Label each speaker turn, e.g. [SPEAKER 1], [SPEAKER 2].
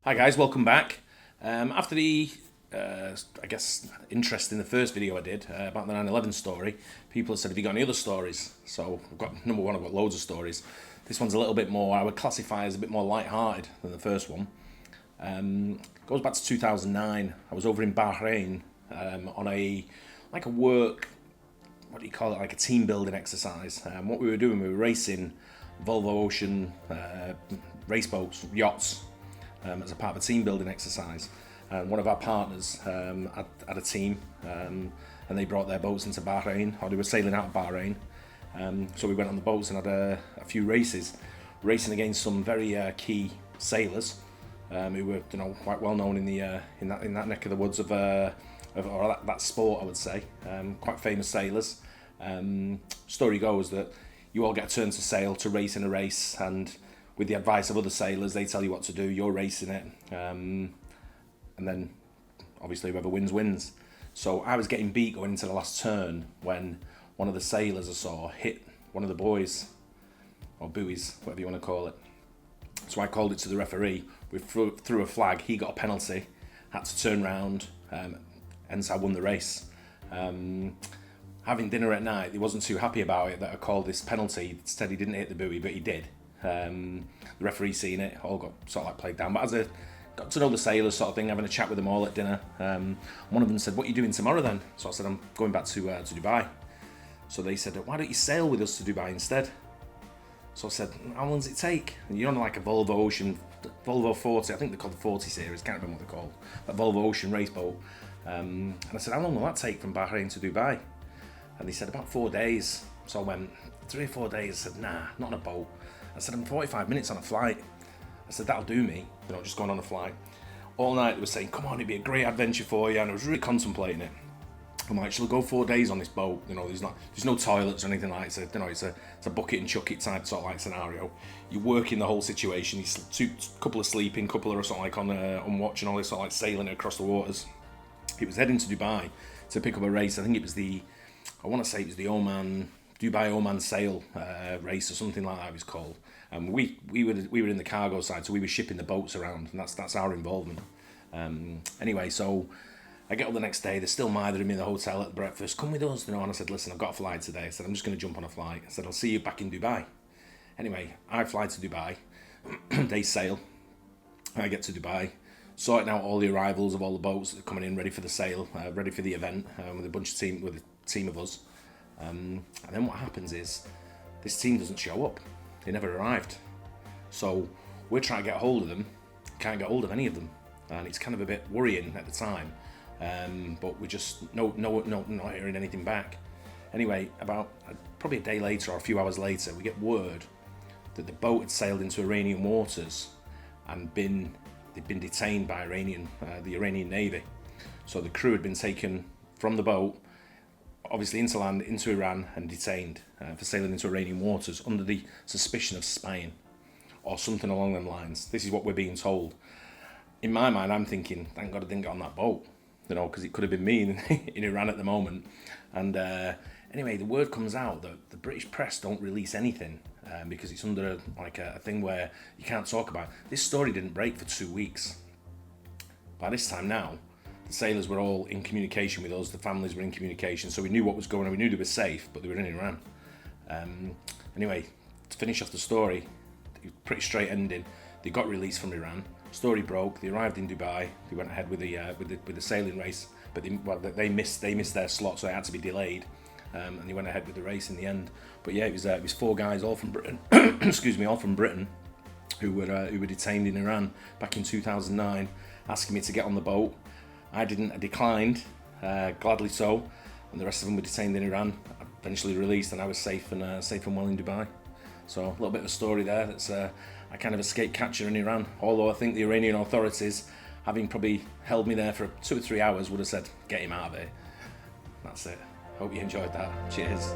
[SPEAKER 1] Hi guys, welcome back. After the, I guess, interest in the first video I did about the 9/11 story, people have said, have you got any other stories? So I've got, number one, I've got loads of stories. This one's a little bit more, I would classify as a bit more light-hearted than the first one. Goes back to 2009. I was over in Bahrain on a work, what do you call it, like a team building exercise. What we were doing, we were racing Volvo Ocean race boats, yachts, as a part of a team building exercise. And one of our partners had a team, and they brought their boats into Bahrain, or they were sailing out of Bahrain. So we went on the boats and had a few races, racing against some very key sailors who were, quite well known in that neck of the woods of that sport, I would say. Quite famous sailors. Story goes that you all get a turn to sail to race in a race, and with the advice of other sailors, they tell you what to do. You're racing it, and then obviously whoever wins wins. So I was getting beat going into the last turn when one of the sailors I saw hit one of the buoys, or buoys, whatever you want to call it. So I called it to the referee. We threw a flag. He got a penalty, had to turn round, hence I won the race. Having dinner at night, he wasn't too happy about it that I called this penalty. He said he didn't hit the buoy, but he did. The referee seen it, all got sort of like played down. But as I got to know the sailors sort of thing, having a chat with them all at dinner, one of them said, "What are you doing tomorrow then?" So I said, "I'm going back to Dubai." So they said, "Why don't you sail with us to Dubai instead?" So I said, "How long does it take?" And you're on like a Volvo Ocean, Volvo 40, I think they're called the 40 series, can't remember what they're called, that Volvo Ocean race boat. And I said, "How long will that take from Bahrain to Dubai?" And they said, "About 4 days." So I went, 3 or 4 days. I said, "Nah, not on a boat." I said, "I'm 45 minutes on a flight." I said, "That'll do me, just going on a flight." All night they were saying, "Come on, it'd be a great adventure for you." And I was really contemplating it. I'm like, "Shall I go 4 days on this boat? There's no toilets or anything like that. It's a bucket and chuck it type sort of like scenario. You're working the whole situation. Couple of sleeping, couple of sort of like on watch and all this sort of like sailing across the waters." It was heading to Dubai to pick up a race. I think it was the Dubai Oman Sail race or something like that it was called. We were in the cargo side, so we were shipping the boats around, and that's our involvement. Anyway, so I get up the next day. They're still mithering me in the hotel at breakfast. "Come with us," and I said, "Listen, I've got a flight today." I said, "I'm just going to jump on a flight." I said, "I'll see you back in Dubai." Anyway, I fly to Dubai. They sail. I get to Dubai, sorting out all the arrivals of all the boats that are coming in, ready for the sail, ready for the event, with a team of us. And then what happens is this team doesn't show up. They never arrived. So we're trying to get hold of them, can't get hold of any of them, and it's kind of a bit worrying at the time. But we just not hearing anything back. Anyway, about probably a day later or a few hours later, we get word that the boat had sailed into Iranian waters and they'd been detained by the Iranian Navy. So the crew had been taken from the boat, obviously into land, into Iran, and detained for sailing into Iranian waters under the suspicion of spying or something along them lines. This is what we're being told. In my mind, I'm thinking, thank God I didn't get on that boat, because it could have been me in Iran at the moment. And anyway, the word comes out that the British press don't release anything because it's under a thing where you can't talk about it. This story didn't break for 2 weeks. By this time now, the sailors were all in communication with us, the families were in communication, so we knew what was going on. We knew they were safe, but they were in Iran. Anyway, to finish off the story, pretty straight ending. They got released from Iran. Story broke. They arrived in Dubai. They went ahead with the sailing race, but they missed their slot, so it had to be delayed. And they went ahead with the race in the end. But yeah, it was 4 guys, all from Britain. Excuse me, all from Britain, who were detained in Iran back in 2009, asking me to get on the boat. I didn't. I declined, gladly so, and the rest of them were detained in Iran. Eventually released, and I was safe and well in Dubai. So a little bit of a story there. That's I kind of escaped capture in Iran. Although I think the Iranian authorities, having probably held me there for 2 or 3 hours, would have said, "Get him out of it." That's it. Hope you enjoyed that. Cheers.